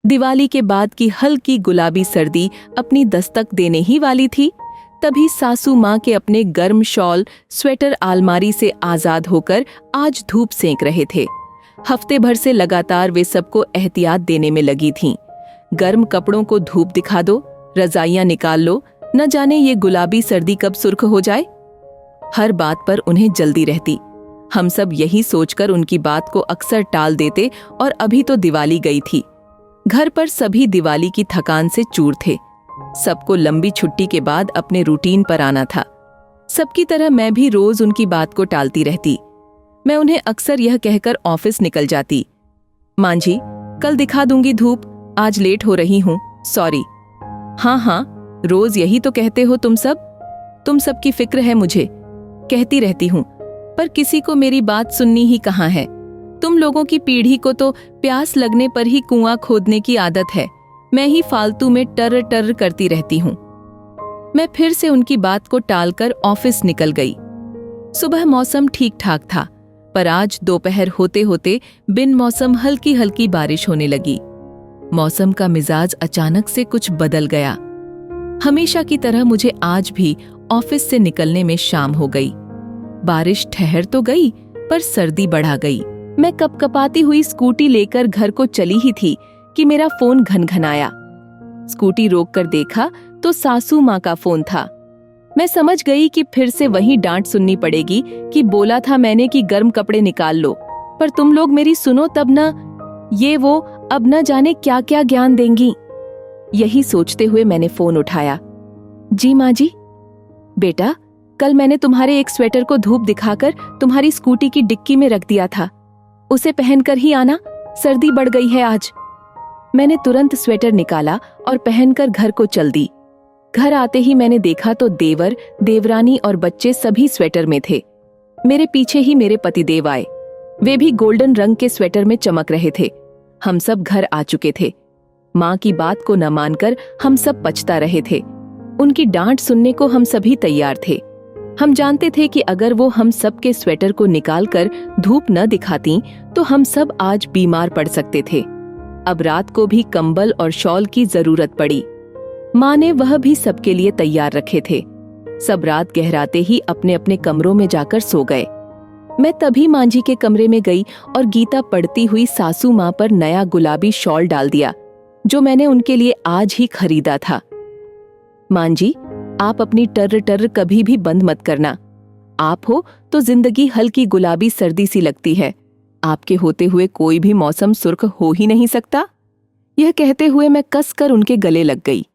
दिवाली के बाद की हल्की गुलाबी सर्दी अपनी दस्तक देने ही वाली थी, तभी सासू माँ के अपने गर्म शॉल स्वेटर अलमारी से आजाद होकर आज धूप सेंक रहे थे। हफ्ते भर से लगातार वे सबको एहतियात देने में लगी थीं। गर्म कपड़ों को धूप दिखा दो, रजाइयां निकाल लो, न जाने ये गुलाबी सर्दी कब सुर्ख हो जाए। हर बात पर उन्हें जल्दी रहती। हम सब यही सोचकर उनकी बात को अक्सर टाल देते और अभी तो दिवाली गई थी। घर पर सभी दिवाली की थकान से चूर थे। सबको लंबी छुट्टी के बाद अपने रूटीन पर आना था। सबकी तरह मैं भी रोज उनकी बात को टालती रहती। मैं उन्हें अक्सर यह कहकर ऑफिस निकल जाती, मां जी कल दिखा दूंगी धूप, आज लेट हो रही हूं, सॉरी। हाँ, रोज यही तो कहते हो तुम सबकी फिक्र है मुझे, कहती रहती हूं, पर किसी को मेरी बात सुननी ही कहाँ है। तुम लोगों की पीढ़ी को तो प्यास लगने पर ही कुआं खोदने की आदत है, मैं ही फालतू में टर टर करती रहती हूं। मैं फिर से उनकी बात को टालकर ऑफिस निकल गई। सुबह मौसम ठीक ठाक था, पर आज दोपहर होते होते बिन मौसम हल्की हल्की बारिश होने लगी। मौसम का मिजाज अचानक से कुछ बदल गया। हमेशा की तरह मुझे आज भी ऑफिस से निकलने में शाम हो गई। बारिश ठहर तो गई, पर सर्दी बढ़ा गई। मैं कपकपाती हुई स्कूटी लेकर घर को चली ही थी कि मेरा फोन घनघनाया। स्कूटी रोककर देखा तो सासू माँ का फोन था। मैं समझ गई कि फिर से वही डांट सुननी पड़ेगी कि बोला था मैंने कि गर्म कपड़े निकाल लो, पर तुम लोग मेरी सुनो तब ना, ये वो अब न जाने क्या क्या ज्ञान देंगी। यही सोचते हुए मैंने फोन उठाया। जी माँ जी। बेटा, कल मैंने तुम्हारे एक स्वेटर को धूप दिखाकर तुम्हारी स्कूटी की डिक्की में रख दिया था, उसे पहनकर ही आना, सर्दी बढ़ गई है आज। मैंने तुरंत स्वेटर निकाला और पहनकर घर को चल दी। घर आते ही मैंने देखा तो देवर, देवरानी और बच्चे सभी स्वेटर में थे। मेरे पीछे ही मेरे पतिदेव आए। वे भी गोल्डन रंग के स्वेटर में चमक रहे थे। हम सब घर आ चुके थे। माँ की बात को न मानकर हम सब पछता रहे थे। उनकी डांट सुनने को हम सभी तैयार थे। हम जानते थे कि अगर वो हम सब के स्वेटर को निकालकर धूप न दिखाती तो हम सब आज बीमार पड़ सकते थे। अब रात को भी कंबल और शॉल की जरूरत पड़ी। माँ ने वह भी सबके लिए तैयार रखे थे। सब रात गहराते ही अपने अपने कमरों में जाकर सो गए। मैं तभी माँ जी के कमरे में गई और गीता पढ़ती हुई सासू माँ पर नया गुलाबी शॉल डाल दिया, जो मैंने उनके लिए आज ही खरीदा था। माँ जी, आप अपनी टर टर कभी भी बंद मत करना। आप हो तो जिंदगी हल्की गुलाबी सर्दी सी लगती है। आपके होते हुए कोई भी मौसम सुर्ख हो ही नहीं सकता। यह कहते हुए मैं कसकर उनके गले लग गई।